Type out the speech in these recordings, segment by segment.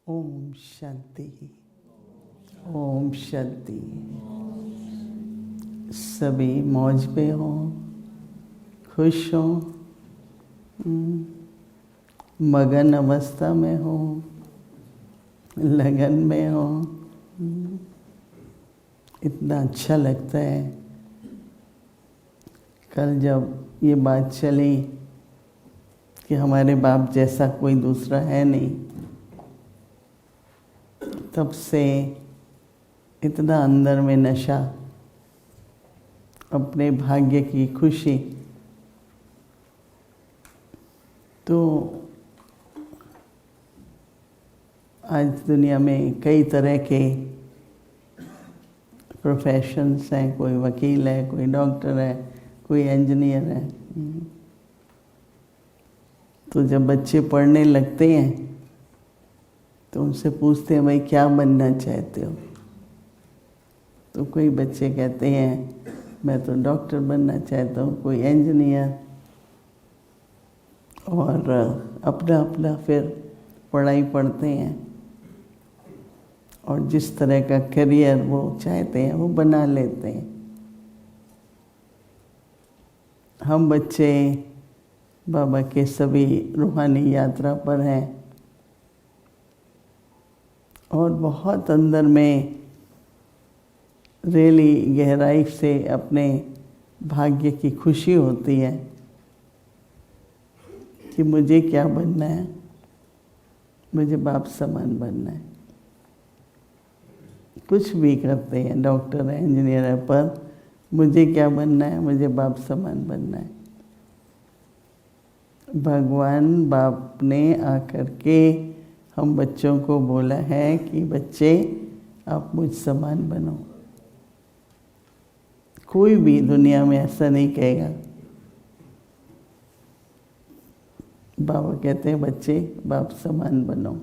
ओम शांति। ओम शांति। सभी मौज पे हो, खुश हो, मगन अवस्था में हो, लगन में हो। इतना अच्छा लगता है। कल जब ये बात चली कि हमारे बाप जैसा कोई दूसरा है नहीं, तब से इतना अंदर में नशा, अपने भाग्य की खुशी। तो आज दुनिया में कई तरह के प्रोफेशंस हैं। कोई वकील है, कोई डॉक्टर है, कोई इंजीनियर है। तो जब बच्चे पढ़ने लगते हैं तो उनसे पूछते हैं, भाई क्या बनना चाहते हो? तो कोई बच्चे कहते हैं मैं तो डॉक्टर बनना चाहता हूँ, कोई इंजीनियर, और अपना अपना फिर पढ़ाई पढ़ते हैं और जिस तरह का करियर वो चाहते हैं वो बना लेते हैं। हम बच्चे बाबा के सभी रूहानी यात्रा पर हैं और बहुत अंदर में रियली गहराई से अपने भाग्य की खुशी होती है कि मुझे क्या बनना है। मुझे बाप समान बनना है। कुछ भी करते हैं, डॉक्टर है, इंजीनियर है, पर मुझे क्या बनना है? मुझे बाप समान बनना है। भगवान बाप ने आकर के हम बच्चों को बोला है कि बच्चे आप मुझ समान बनो। कोई भी दुनिया में ऐसा नहीं कहेगा। बाबा कहते हैं बच्चे बाप समान बनो।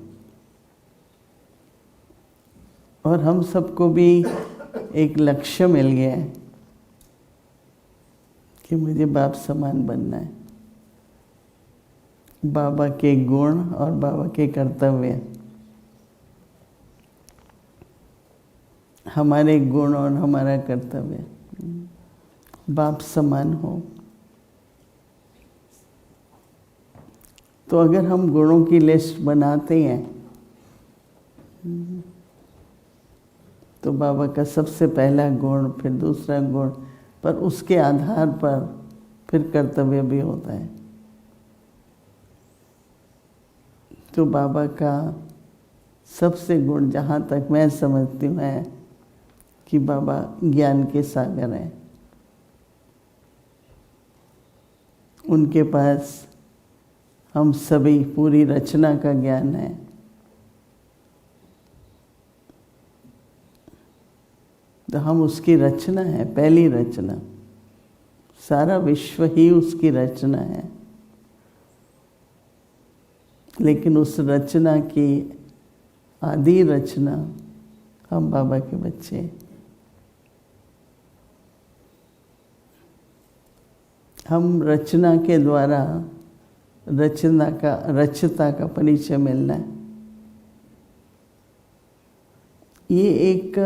और हम सबको भी एक लक्ष्य मिल गया है कि मुझे बाप समान बनना है। बाबा के गुण और बाबा के कर्तव्य, हमारे गुण और हमारा कर्तव्य बाप समान हो। तो अगर हम गुणों की लिस्ट बनाते हैं तो बाबा का सबसे पहला गुण, फिर दूसरा गुण, पर उसके आधार पर फिर कर्तव्य भी होता है। तो बाबा का सबसे गुण, जहाँ तक मैं समझती हूँ, है कि बाबा ज्ञान के सागर हैं। उनके पास हम सभी पूरी रचना का ज्ञान है। तो हम उसकी रचना है, पहली रचना। सारा विश्व ही उसकी रचना है। लेकिन उस रचना की आदि रचना हम बाबा के बच्चे। हम रचना के द्वारा रचता का परिचय मिलना है। ये एक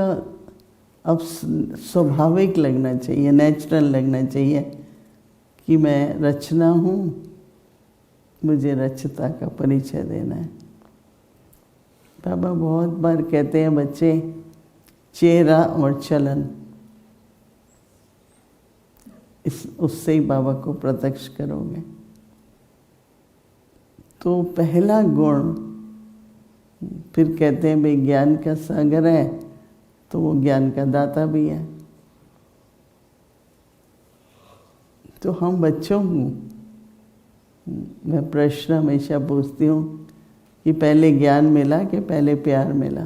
अब स्वाभाविक लगना चाहिए, नेचुरल लगना चाहिए कि मैं रचना हूँ, मुझे रचता का परिचय देना है। बाबा बहुत बार कहते हैं बच्चे, चेहरा और चलन, उससे ही बाबा को प्रत्यक्ष करोगे। तो पहला गुण, फिर कहते हैं भाई ज्ञान का सागर है तो वो ज्ञान का दाता भी है। तो हम बच्चों को मैं प्रश्न हमेशा पूछती हूँ कि पहले ज्ञान मिला कि पहले प्यार मिला?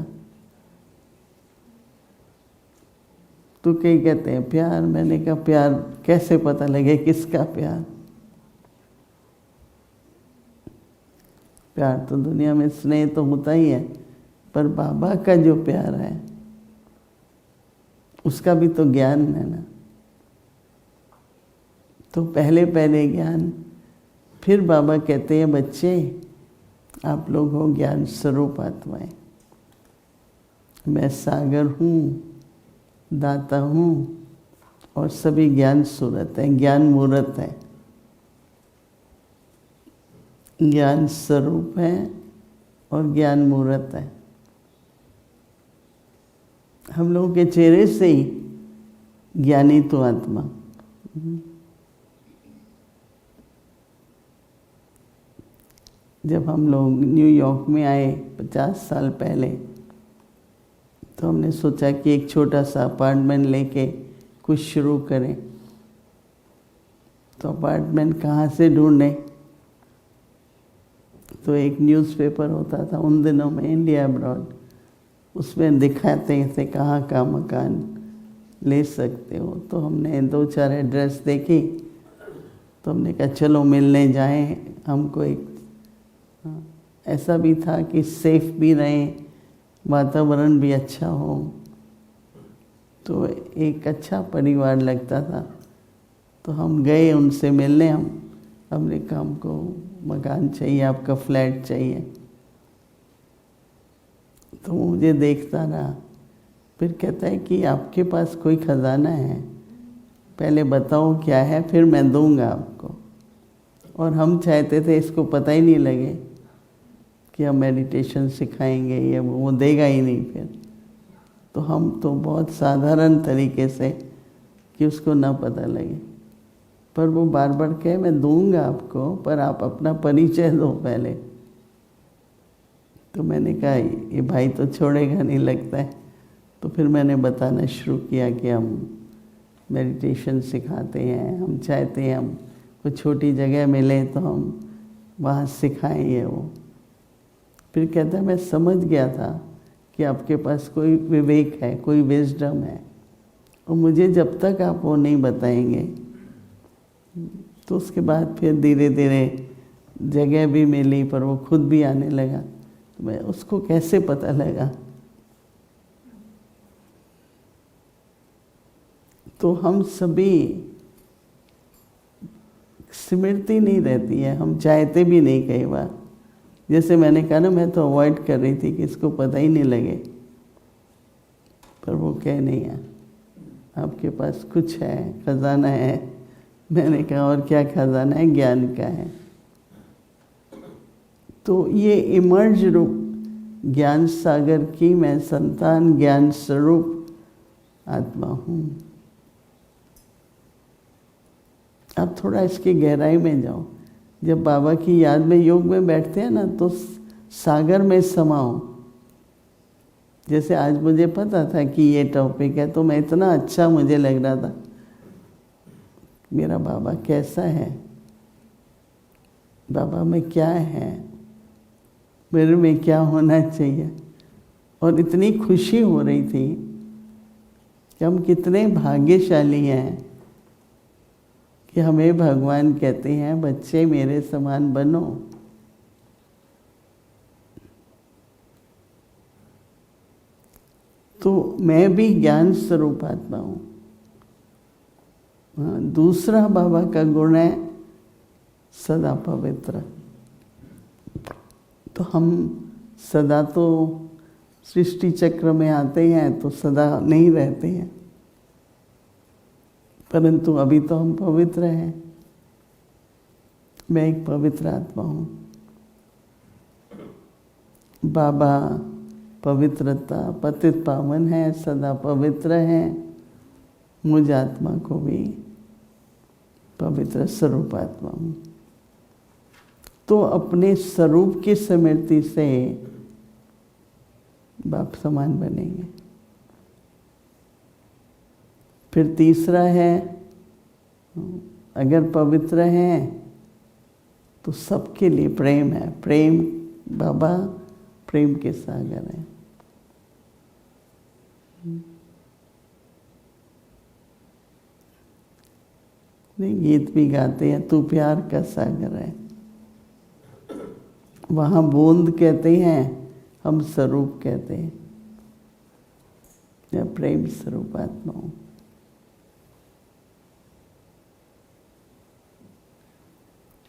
तो कई कहते हैं प्यार। मैंने कहा प्यार कैसे पता लगे किसका प्यार? प्यार तो दुनिया में स्नेह तो होता ही है, पर बाबा का जो प्यार है उसका भी तो ज्ञान है ना। तो पहले पहले ज्ञान, फिर बाबा कहते हैं बच्चे आप लोग हो ज्ञान स्वरूप आत्माएं। मैं सागर हूँ, दाता हूँ, और सभी ज्ञान सूरत हैं, ज्ञान मूर्त हैं, ज्ञान स्वरूप है और ज्ञान मूर्त है। हम लोगों के चेहरे से ही ज्ञानी तो आत्मा। जब हम लोग न्यूयॉर्क में आए 50 साल पहले, तो हमने सोचा कि एक छोटा सा अपार्टमेंट लेके कुछ शुरू करें। तो अपार्टमेंट कहाँ से ढूंढें? तो एक न्यूज़पेपर होता था उन दिनों में, इंडिया अब्रॉड, उसमें दिखाते थे कहाँ का मकान ले सकते हो। तो हमने 2-4 एड्रेस देखी, तो हमने कहा चलो मिलने जाएं। हमको एक ऐसा भी था कि सेफ भी रहें, वातावरण भी अच्छा हो, तो एक अच्छा परिवार लगता था। तो हम गए उनसे मिलने। हमने कहा हमको मकान चाहिए, आपका फ्लैट चाहिए। तो मुझे देखता रहा, फिर कहता है कि आपके पास कोई खजाना है, पहले बताओ क्या है, फिर मैं दूंगा आपको। और हम चाहते थे इसको पता ही नहीं लगे कि हम मेडिटेशन सिखाएंगे, ये वो देगा ही नहीं फिर। तो हम तो बहुत साधारण तरीके से कि उसको ना पता लगे, पर वो बार बार कहे मैं दूंगा आपको, पर आप अपना परिचय दो पहले। तो मैंने कहा ये भाई तो छोड़ेगा नहीं लगता है। तो फिर मैंने बताना शुरू किया कि हम मेडिटेशन सिखाते हैं, हम चाहते हैं हम कोई छोटी जगह मिले तो हम वहाँ सिखाएं ये वो। फिर कहता है मैं समझ गया था कि आपके पास कोई विवेक है, कोई विजडम है, और मुझे जब तक आप वो नहीं बताएंगे। तो उसके बाद फिर धीरे धीरे जगह भी मिली, पर वो खुद भी आने लगा। तो मैं उसको कैसे पता लगा? तो हम सभी स्मृति नहीं रहती है, हम चाहते भी नहीं कई बार। जैसे मैंने कहा ना, मैं तो अवॉइड कर रही थी कि इसको पता ही नहीं लगे, पर वो कह नहीं है आपके पास कुछ है, खजाना है। मैंने कहा और क्या खजाना है? ज्ञान का है। तो ये इमर्ज रूप ज्ञान सागर की मैं संतान, ज्ञान स्वरूप आत्मा हूँ। अब थोड़ा इसकी गहराई में जाओ। जब बाबा की याद में योग में बैठते हैं ना, तो सागर में समाओ। जैसे आज मुझे पता था कि ये टॉपिक है, तो मैं इतना अच्छा मुझे लग रहा था, मेरा बाबा कैसा है, बाबा में क्या है, मेरे में क्या होना चाहिए। और इतनी खुशी हो रही थी कि हम कितने भाग्यशाली हैं कि हमें भगवान कहते हैं बच्चे मेरे समान बनो। तो मैं भी ज्ञान स्वरूप आत्मा हूँ। दूसरा बाबा का गुण है सदा पवित्र। तो हम सदा तो सृष्टि चक्र में आते हैं तो सदा नहीं रहते हैं, परंतु अभी तो हम पवित्र हैं। मैं एक पवित्र आत्मा हूँ। बाबा पवित्रता, पतित पावन है, सदा पवित्र है। मुझ आत्मा को भी पवित्र स्वरूप आत्मा हूँ। तो अपने स्वरूप की स्मृति से बाप समान बनेंगे। फिर तीसरा है, अगर पवित्र हैं तो सबके लिए प्रेम है। प्रेम, बाबा प्रेम के सागर हैं। गीत भी गाते हैं, तू प्यार का सागर है। वहाँ बूंद कहते हैं, हम स्वरूप कहते हैं। या प्रेम स्वरूप आत्मा हूँ।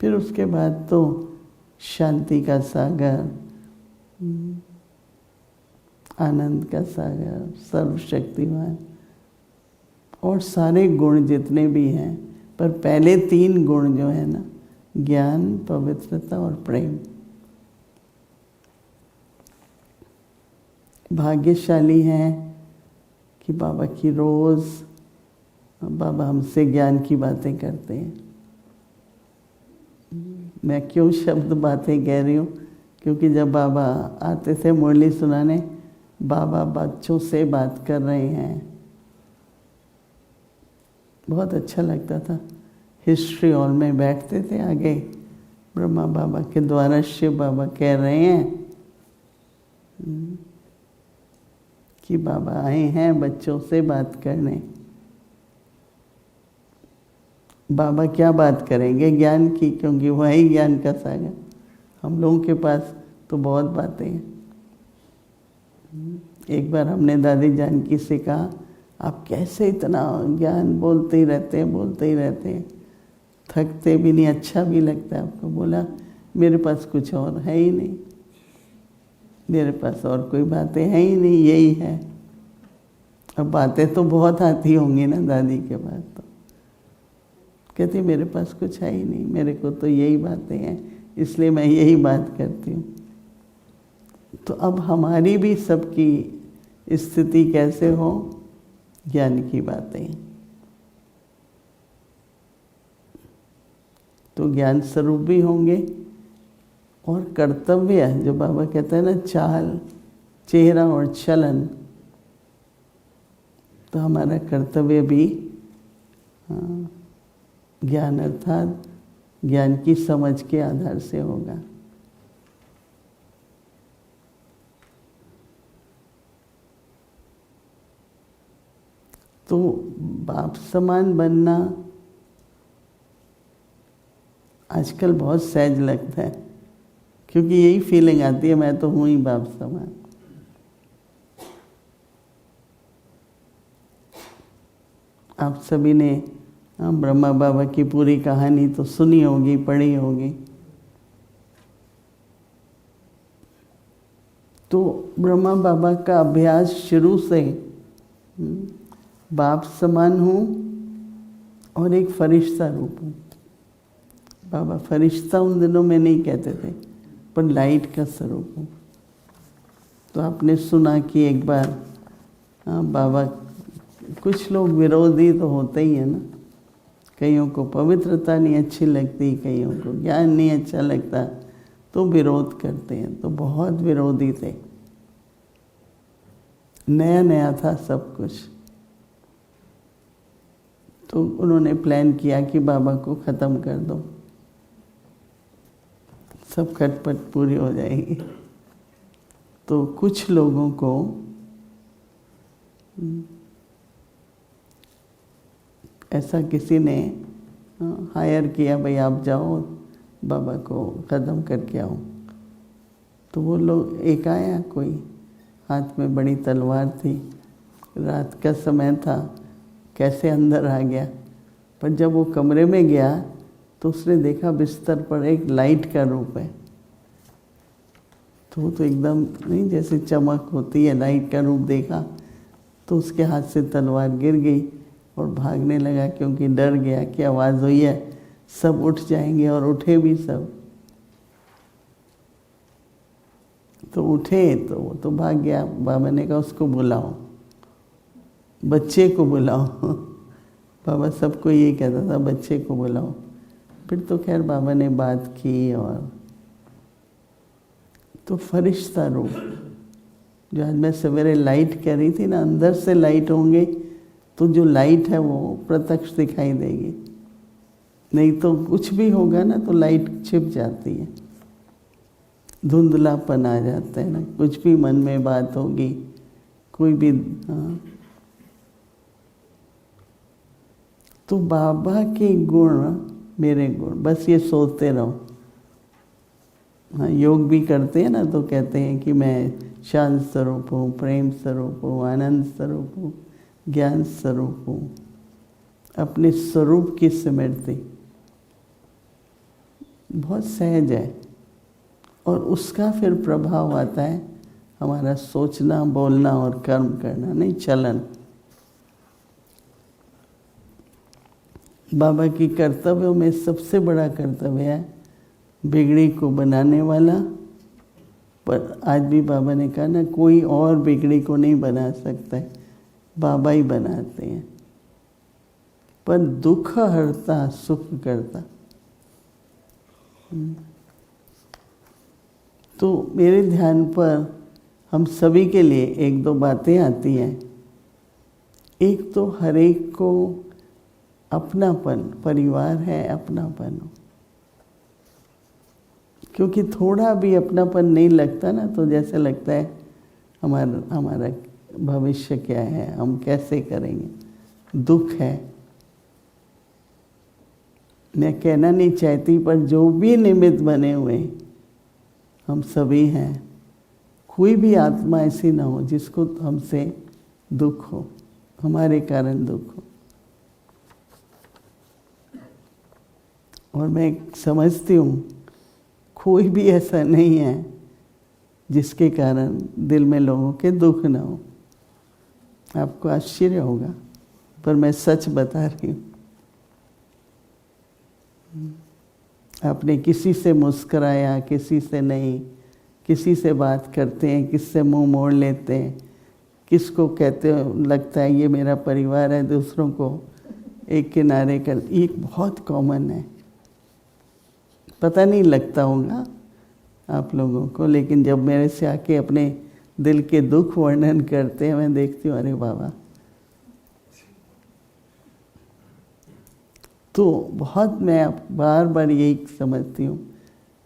फिर उसके बाद तो शांति का सागर, आनंद का सागर, सर्वशक्तिमान, और सारे गुण जितने भी हैं, पर पहले 3 गुण जो है ना, ज्ञान, पवित्रता और प्रेम। भाग्यशाली हैं कि बाबा की रोज़ बाबा हमसे ज्ञान की बातें करते हैं। मैं क्यों शब्द बातें कह रही हूँ, क्योंकि जब बाबा आते थे मुरली सुनाने, बाबा बच्चों से बात कर रहे हैं, बहुत अच्छा लगता था। हिस्ट्री हॉल में बैठते थे, आगे ब्रह्मा बाबा के द्वारा शिव बाबा कह रहे हैं कि बाबा आए हैं बच्चों से बात करने। बाबा क्या बात करेंगे? ज्ञान की, क्योंकि वही ज्ञान का सागर। हम लोगों के पास तो बहुत बातें हैं। एक बार हमने दादी जानकी से कहा, आप कैसे इतना ज्ञान बोलते ही रहते हैं, थकते भी नहीं, अच्छा भी लगता है आपको? बोला, मेरे पास कुछ और है ही नहीं, मेरे पास और कोई बातें हैं ही नहीं, यही है। अब बातें तो बहुत आती होंगी ना दादी के पास, तो कहती मेरे पास कुछ है ही नहीं, मेरे को तो यही बातें हैं, इसलिए मैं यही बात करती हूँ। तो अब हमारी भी सबकी स्थिति कैसे हो? ज्ञान की बातें। तो ज्ञान स्वरूप भी होंगे, और कर्तव्य जो बाबा कहते हैं ना, चाल, चेहरा और चलन, तो हमारा कर्तव्य भी ज्ञान अर्थात ज्ञान की समझ के आधार से होगा। तो बाप समान बनना आजकल बहुत सहज लगता है, क्योंकि यही फीलिंग आती है, मैं तो हूँ ही बाप समान। आप सभी ने ब्रह्मा बाबा की पूरी कहानी तो सुनी होगी, पढ़ी होगी। तो ब्रह्मा बाबा का अभ्यास शुरू से बाप समान हूँ और एक फरिश्ता रूप हूँ। बाबा फरिश्ता उन दिनों में नहीं कहते थे, पर लाइट का स्वरूप हूँ। तो आपने सुना कि एक बार बाबा, कुछ लोग विरोधी तो होते ही है ना, कईयों को पवित्रता नहीं अच्छी लगती, कईयों को ज्ञान नहीं अच्छा लगता, तो विरोध करते हैं। तो बहुत विरोधी थे, नया नया था सब कुछ। तो उन्होंने प्लान किया कि बाबा को ख़त्म कर दो, सब खटपट पूरी हो जाएगी। तो कुछ लोगों को ऐसा किसी ने हायर किया, भाई आप जाओ बाबा को ख़त्म करके आओ। तो वो लोग, एक आया कोई, हाथ में बड़ी तलवार थी, रात का समय था, कैसे अंदर आ गया। पर जब वो कमरे में गया तो उसने देखा बिस्तर पर एक लाइट का रूप है। तो वो तो एकदम नहीं, जैसे चमक होती है, लाइट का रूप देखा तो उसके हाथ से तलवार गिर गई और भागने लगा, क्योंकि डर गया कि आवाज़ हुई है, सब उठ जाएंगे, और उठे भी सब। तो उठे तो वो तो भाग गया। बाबा ने कहा उसको बुलाओ, बच्चे को बुलाओ। बाबा सबको यही कहता था, बच्चे को बुलाओ। फिर तो खैर बाबा ने बात की, और तो फरिश्ता रूप, जो आज मैं सवेरे लाइट कह रही थी ना, अंदर से लाइट होंगे तो जो लाइट है वो प्रत्यक्ष दिखाई देगी, नहीं तो कुछ भी होगा ना तो लाइट छिप जाती है, धुंधलापन आ जाता है ना। कुछ भी मन में बात होगी, कोई भी तो बाबा के गुण मेरे गुण, बस ये सोचते रहो। हाँ, योग भी करते हैं ना, तो कहते हैं कि मैं शांत स्वरूप हूँ, प्रेम स्वरूप हूँ, आनंद स्वरूप हूँ, ज्ञान स्वरूप हूँ। अपने स्वरूप की स्मृति बहुत सहज है, और उसका फिर प्रभाव आता है हमारा सोचना, बोलना और कर्म करना, नहीं चलन। बाबा की कर्तव्यों में सबसे बड़ा कर्तव्य है बिगड़ी को बनाने वाला। पर आज भी बाबा ने कहा ना, कोई और बिगड़ी को नहीं बना सकता है, बाबा ही बनाते हैं। पर दुख हरता सुख करता। तो मेरे ध्यान पर हम सभी के लिए एक दो बातें आती हैं। एक तो हर एक को अपनापन, परिवार है अपनापन, क्योंकि थोड़ा भी अपनापन नहीं लगता ना तो जैसे लगता है हमारा भविष्य क्या है, हम कैसे करेंगे, दुख है। मैं कहना नहीं चाहती पर जो भी निमित्त बने हुए हम सभी हैं। कोई भी आत्मा ऐसी ना हो जिसको हमसे दुख हो, हमारे कारण दुख हो। और मैं समझती हूँ कोई भी ऐसा नहीं है जिसके कारण दिल में लोगों के दुख ना हो। आपको आश्चर्य होगा पर मैं सच बता रही हूँ। आपने किसी से मुस्कुराया, किसी से नहीं, किसी से बात करते हैं, किससे मुंह मोड़ लेते हैं, किसको कहते लगता है ये मेरा परिवार है, दूसरों को एक किनारे कर, ये बहुत कॉमन है। पता नहीं लगता होगा आप लोगों को, लेकिन जब मेरे से आके अपने दिल के दुख वर्णन करते हैं मैं देखती हूँ अरे बाबा। तो बहुत मैं बार बार यही समझती हूँ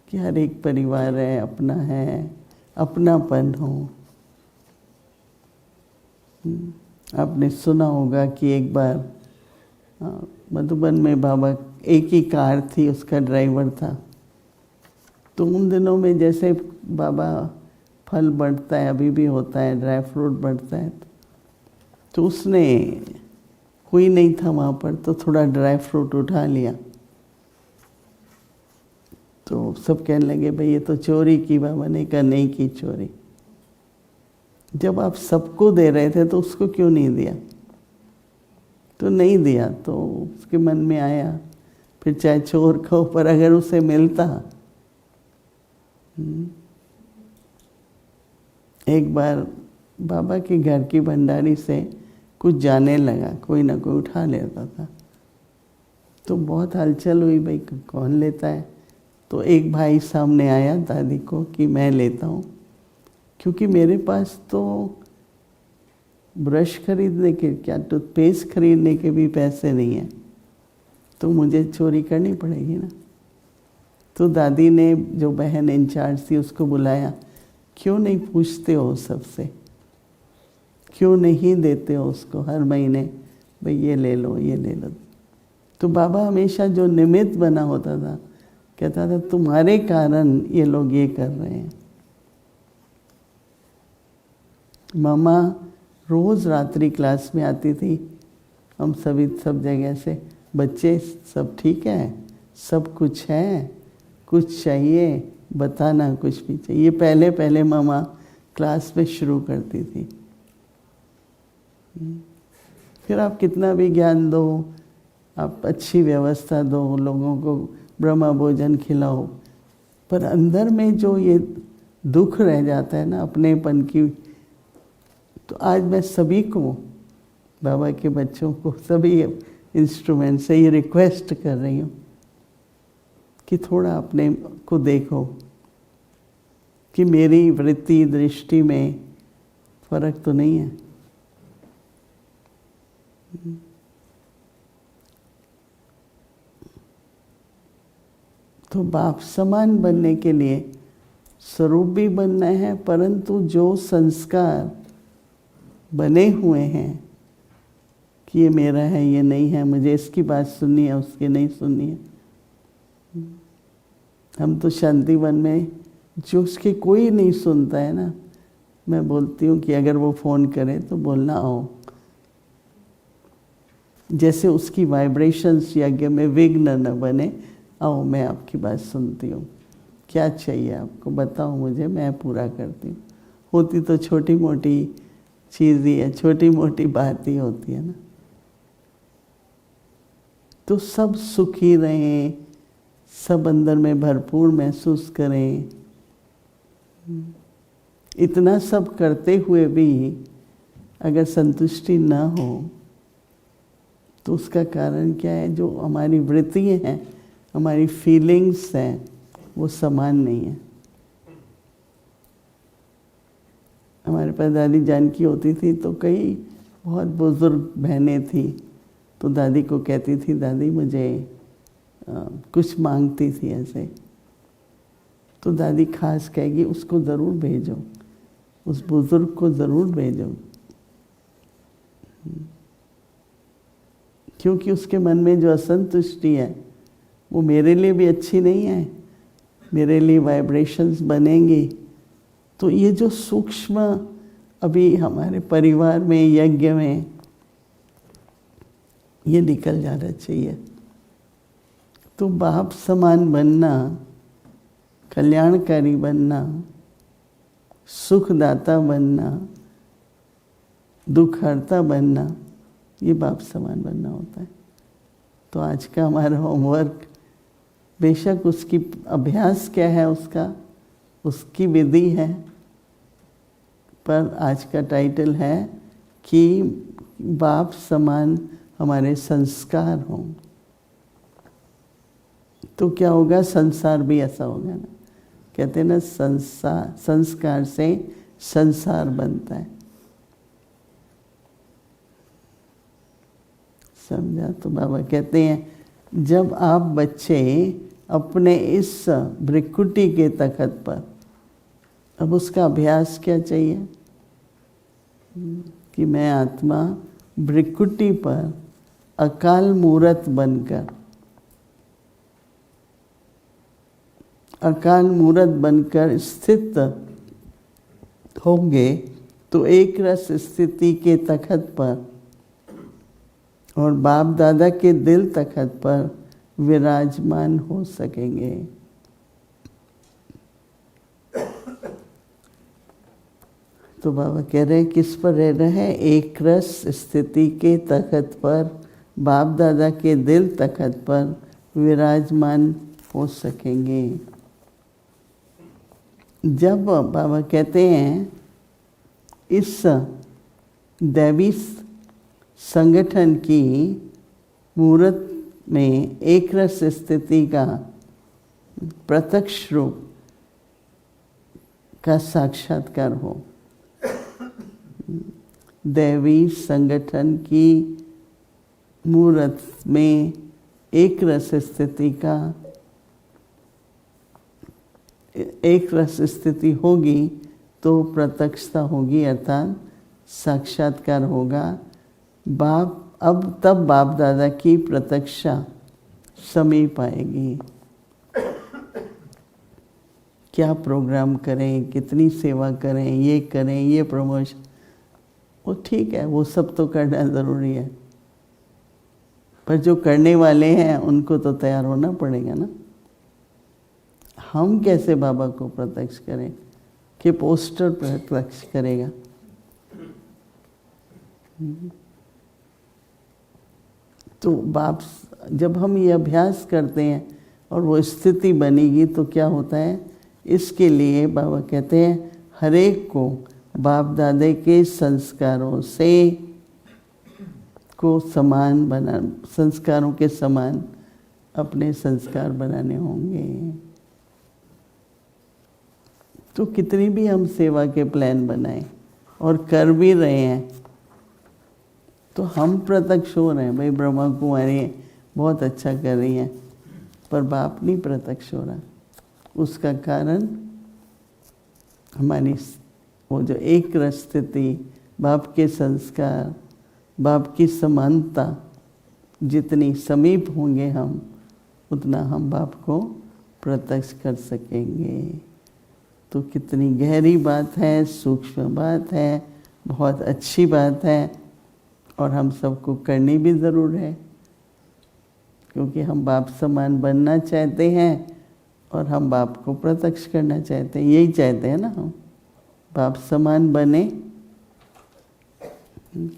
कि हर एक परिवार है, अपना है, अपनापन हो। आपने सुना होगा कि एक बार मधुबन में बाबा, एक ही कार थी, उसका ड्राइवर था। तो उन दिनों में जैसे बाबा फल बढ़ता है, अभी भी होता है, ड्राई फ्रूट बढ़ता है, तो उसने, कोई नहीं था वहाँ पर, तो थोड़ा ड्राई फ्रूट उठा लिया। तो सब कहने लगे भाई ये तो चोरी की। बाबा ने कहा नहीं की चोरी। जब आप सबको दे रहे थे तो उसको क्यों नहीं दिया? तो नहीं दिया। तो उसके मन में आया, फिर चाहे चोर कहो पर अगर उसे मिलता। एक बार बाबा के घर की भंडारी से कुछ जाने लगा, कोई ना कोई उठा लेता था। तो बहुत हलचल हुई, भाई कौन लेता है। तो एक भाई सामने आया दादी को कि मैं लेता हूँ, क्योंकि मेरे पास तो ब्रश खरीदने के, क्या टूथपेस्ट खरीदने के भी पैसे नहीं हैं, तो मुझे चोरी करनी पड़ेगी ना। तो दादी ने, जो बहन इंचार्ज थी, उसको बुलाया, क्यों नहीं पूछते हो सबसे, क्यों नहीं देते हो उसको हर महीने, भाई ये ले लो ये ले लो। तो बाबा हमेशा जो निमित्त बना होता था कहता था तुम्हारे कारण ये लोग ये कर रहे हैं। मामा रोज़ रात्रि क्लास में आती थी, हम सभी सब जगह से, बच्चे सब ठीक है, सब कुछ है, कुछ चाहिए बताना, कुछ भी चाहिए। पहले पहले मामा क्लास में शुरू करती थी। फिर आप कितना भी ज्ञान दो, आप अच्छी व्यवस्था दो, लोगों को ब्रह्म भोजन खिलाओ, पर अंदर में जो ये दुख रह जाता है ना अपनेपन की। तो आज मैं सभी को, बाबा के बच्चों को, सभी इंस्ट्रूमेंट से ये रिक्वेस्ट कर रही हूँ कि थोड़ा अपने को देखो कि मेरी वृत्ति दृष्टि में फर्क तो नहीं है। तो बाप समान बनने के लिए स्वरूप भी बनना है, परंतु जो संस्कार बने हुए हैं कि ये मेरा है, ये नहीं है, मुझे इसकी बात सुननी है, उसकी नहीं सुननी है। हम तो शांतिवन में, जो उसके कोई नहीं सुनता है ना, मैं बोलती हूँ कि अगर वो फ़ोन करे तो बोलना आओ, जैसे उसकी वाइब्रेशंस यज्ञ में विघ्न न बने, आओ मैं आपकी बात सुनती हूँ। क्या चाहिए आपको, बताओ मुझे, मैं पूरा करती हूँ। होती तो छोटी मोटी चीज़ ही है, छोटी मोटी बात ही होती है ना। तो सब सुखी रहें, सब अंदर में भरपूर महसूस करें। इतना सब करते हुए भी अगर संतुष्टि ना हो तो उसका कारण क्या है? जो हमारी वृत्तियाँ हैं, हमारी फीलिंग्स हैं, वो समान नहीं है। हमारे पास दादी जानकी होती थी तो कई बहुत बुजुर्ग बहनें थी, तो दादी को कहती थी, दादी मुझे कुछ मांगती थी ऐसे, तो दादी खास कहेगी उसको ज़रूर भेजो, उस बुजुर्ग को ज़रूर भेजो, क्योंकि उसके मन में जो असंतुष्टि है वो मेरे लिए भी अच्छी नहीं है, मेरे लिए वाइब्रेशंस बनेंगी। तो ये जो सूक्ष्म अभी हमारे परिवार में, यज्ञ में ये निकल जाना चाहिए। तो बाप समान बनना, कल्याणकारी बनना, सुखदाता बनना, दुखहर्ता बनना, ये बाप समान बनना होता है। तो आज का हमारा होमवर्क, बेशक उसकी अभ्यास क्या है, उसकी विधि है, पर आज का टाइटल है कि बाप समान हमारे संस्कार हों। तो क्या होगा? संसार भी ऐसा होगा ना। कहते हैं ना, संस्कार से संसार बनता है। समझा? तो बाबा कहते हैं जब आप बच्चे अपने इस भृकुटी के तखत पर, अब उसका अभ्यास क्या चाहिए कि मैं आत्मा भृकुटी पर अकाल मूर्त बनकर स्थित होंगे तो एक रस स्थिति के तखत पर और बाप दादा के दिल तखत पर विराजमान हो सकेंगे। तो बाबा कह रहे हैं किस पर रह रहे हैं? एक रस स्थिति के तखत पर, बाप दादा के दिल तखत पर विराजमान हो सकेंगे। जब बाबा कहते हैं इस दैवी संगठन की मूर्त में एक रस स्थिति का प्रत्यक्ष रूप का साक्षात्कार हो, दैवी संगठन की मूर्त में एक रस स्थिति का एक रस स्थिति होगी तो प्रत्यक्षता होगी, अर्थात साक्षात्कार होगा। तब बाप दादा की प्रत्यक्षा समीप आएगी। क्या प्रोग्राम करें, कितनी सेवा करें, ये करें, ये प्रमोशन, वो ठीक है, वो सब तो करना ज़रूरी है, पर जो करने वाले हैं उनको तो तैयार होना पड़ेगा ना। हम कैसे बाबा को प्रत्यक्ष करें कि पोस्टर प्रत्यक्ष करेगा? तो बाप, जब हम ये अभ्यास करते हैं और वो स्थिति बनेगी तो क्या होता है? इसके लिए बाबा कहते हैं हर एक को बाप दादे के संस्कारों से को समान बना, संस्कारों के समान अपने संस्कार बनाने होंगे। तो कितनी भी हम सेवा के प्लान बनाएं और कर भी रहे हैं तो हम प्रत्यक्ष हो रहे हैं, भाई ब्रह्मा कुमारी बहुत अच्छा कर रही हैं, पर बाप नहीं प्रत्यक्ष हो रहा। उसका कारण हमारी वो जो एक रस स्थिति, बाप के संस्कार, बाप की समानता, जितनी समीप होंगे हम, उतना हम बाप को प्रत्यक्ष कर सकेंगे। तो कितनी गहरी बात है, सूक्ष्म बात है, बहुत अच्छी बात है, और हम सबको करनी भी ज़रूर है, क्योंकि हम बाप समान बनना चाहते हैं और हम बाप को प्रत्यक्ष करना चाहते हैं, यही चाहते हैं ना हम, बाप समान बने,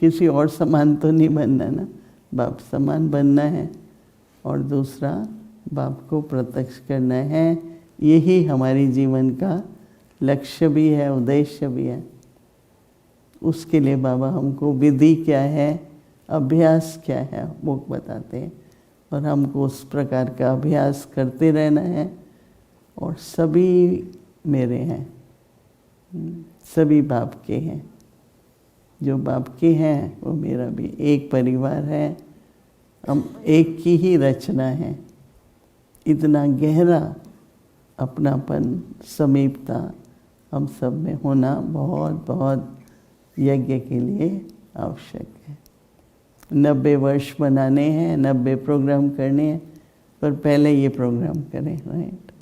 किसी और समान तो नहीं बनना ना, बाप समान बनना है और दूसरा बाप को प्रत्यक्ष करना है। यही हमारी जीवन का लक्ष्य भी है, उद्देश्य भी है। उसके लिए बाबा हमको विधि क्या है, अभ्यास क्या है वो बताते हैं और हमको उस प्रकार का अभ्यास करते रहना है। और सभी मेरे हैं, सभी बाप के हैं, जो बाप के हैं वो मेरा भी एक परिवार है, हम एक की ही रचना है। इतना गहरा अपनापन, समीपता हम सब में होना बहुत बहुत यज्ञ के लिए आवश्यक है। 90 वर्ष बनाने हैं, 90 प्रोग्राम करने हैं, पर पहले ये प्रोग्राम करें, राइट।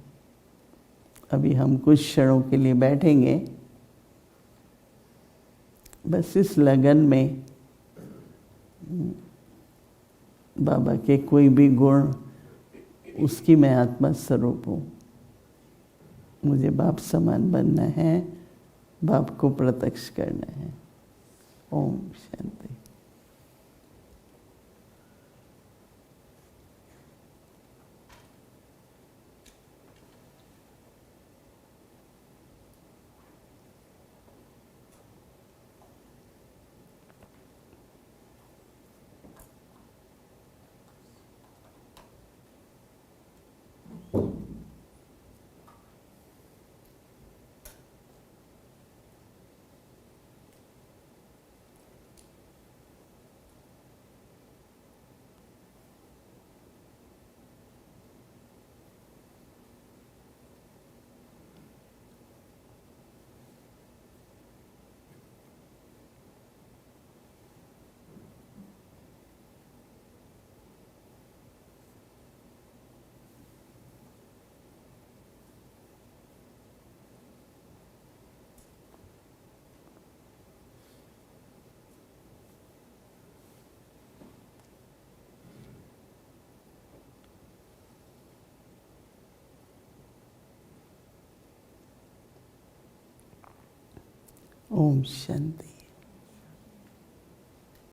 अभी हम कुछ क्षणों के लिए बैठेंगे, बस इस लगन में बाबा के कोई भी गुण, उसकी मैं आत्मा स्वरूप हूँ, मुझे बाप समान बनना है, बाप को प्रत्यक्ष करना है। ओम शांति। ओम शांति।